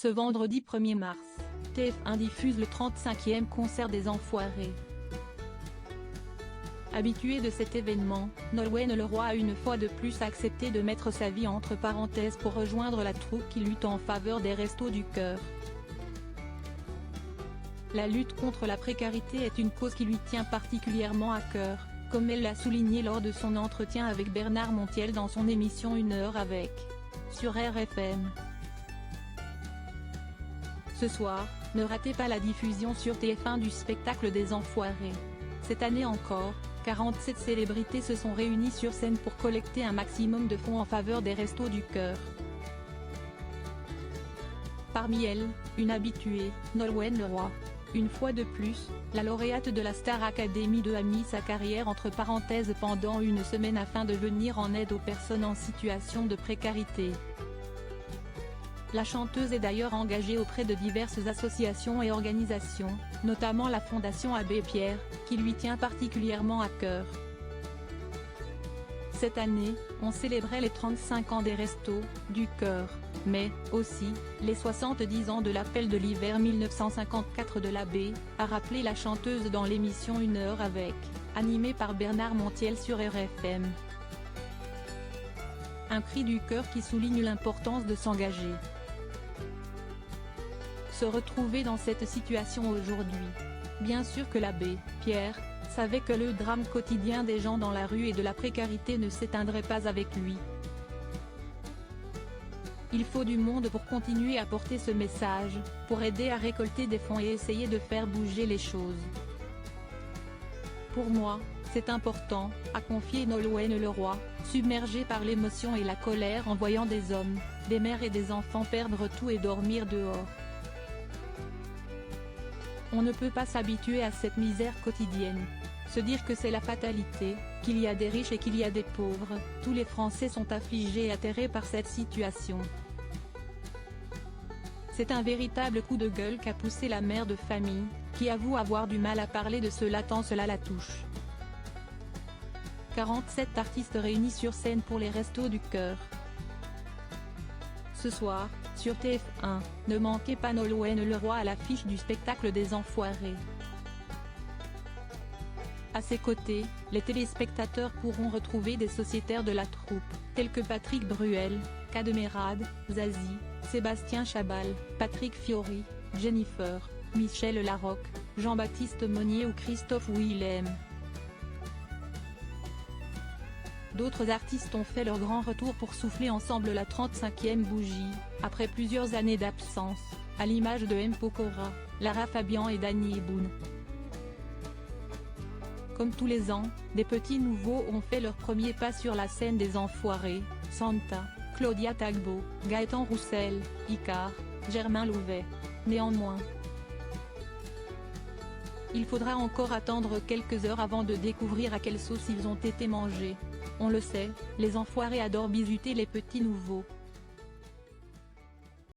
Ce vendredi 1er mars, TF1 diffuse le 35e concert des Enfoirés. Habitué de cet événement, Nolwenn Leroy a une fois de plus accepté de mettre sa vie entre parenthèses pour rejoindre la troupe qui lutte en faveur des Restos du Cœur. La lutte contre la précarité est une cause qui lui tient particulièrement à cœur, comme elle l'a souligné lors de son entretien avec Bernard Montiel dans son émission 1 heure avec, sur RFM. Ce soir, ne ratez pas la diffusion sur TF1 du spectacle des Enfoirés. Cette année encore, 47 célébrités se sont réunies sur scène pour collecter un maximum de fonds en faveur des Restos du Cœur. Parmi elles, une habituée, Nolwenn Leroy. Une fois de plus, la lauréate de la Star Academy 2 a mis sa carrière entre parenthèses pendant une semaine afin de venir en aide aux personnes en situation de précarité. La chanteuse est d'ailleurs engagée auprès de diverses associations et organisations, notamment la Fondation Abbé Pierre, qui lui tient particulièrement à cœur. Cette année, on célébrait les 35 ans des Restos du Cœur, mais, aussi, les 70 ans de l'appel de l'hiver 1954 de l'Abbé, a rappelé la chanteuse dans l'émission 1 heure avec, animée par Bernard Montiel sur RFM. Un cri du cœur qui souligne l'importance de s'engager. Se retrouver dans cette situation aujourd'hui. Bien sûr que l'abbé Pierre savait que le drame quotidien des gens dans la rue et de la précarité ne s'éteindrait pas avec lui. Il faut du monde pour continuer à porter ce message, pour aider à récolter des fonds et essayer de faire bouger les choses. Pour moi, c'est important, a confié Nolwenn Leroy, submergée par l'émotion et la colère en voyant des hommes, des mères et des enfants perdre tout et dormir dehors. On ne peut pas s'habituer à cette misère quotidienne. Se dire que c'est la fatalité, qu'il y a des riches et qu'il y a des pauvres, tous les Français sont affligés et atterrés par cette situation. C'est un véritable coup de gueule qu'a poussé la mère de famille, qui avoue avoir du mal à parler de cela tant cela la touche. 47 artistes réunis sur scène pour les Restos du Cœur. Ce soir, sur TF1, ne manquez pas Nolwenn Leroy à l'affiche du spectacle des Enfoirés. À ses côtés, les téléspectateurs pourront retrouver des sociétaires de la troupe, tels que Patrick Bruel, Cadmerade, Zazie, Sébastien Chabal, Patrick Fiori, Jennifer, Michel Larocque, Jean-Baptiste Monnier ou Christophe Willem. D'autres artistes ont fait leur grand retour pour souffler ensemble la 35e bougie, après plusieurs années d'absence, à l'image de M. Pokora, Lara Fabian et Danny Boone. Comme tous les ans, des petits nouveaux ont fait leur premier pas sur la scène des Enfoirés, Santa, Claudia Tagbo, Gaëtan Roussel, Icar, Germain Louvet. Néanmoins, il faudra encore attendre quelques heures avant de découvrir à quelle sauce ils ont été mangés. On le sait, les Enfoirés adorent bisuter les petits nouveaux.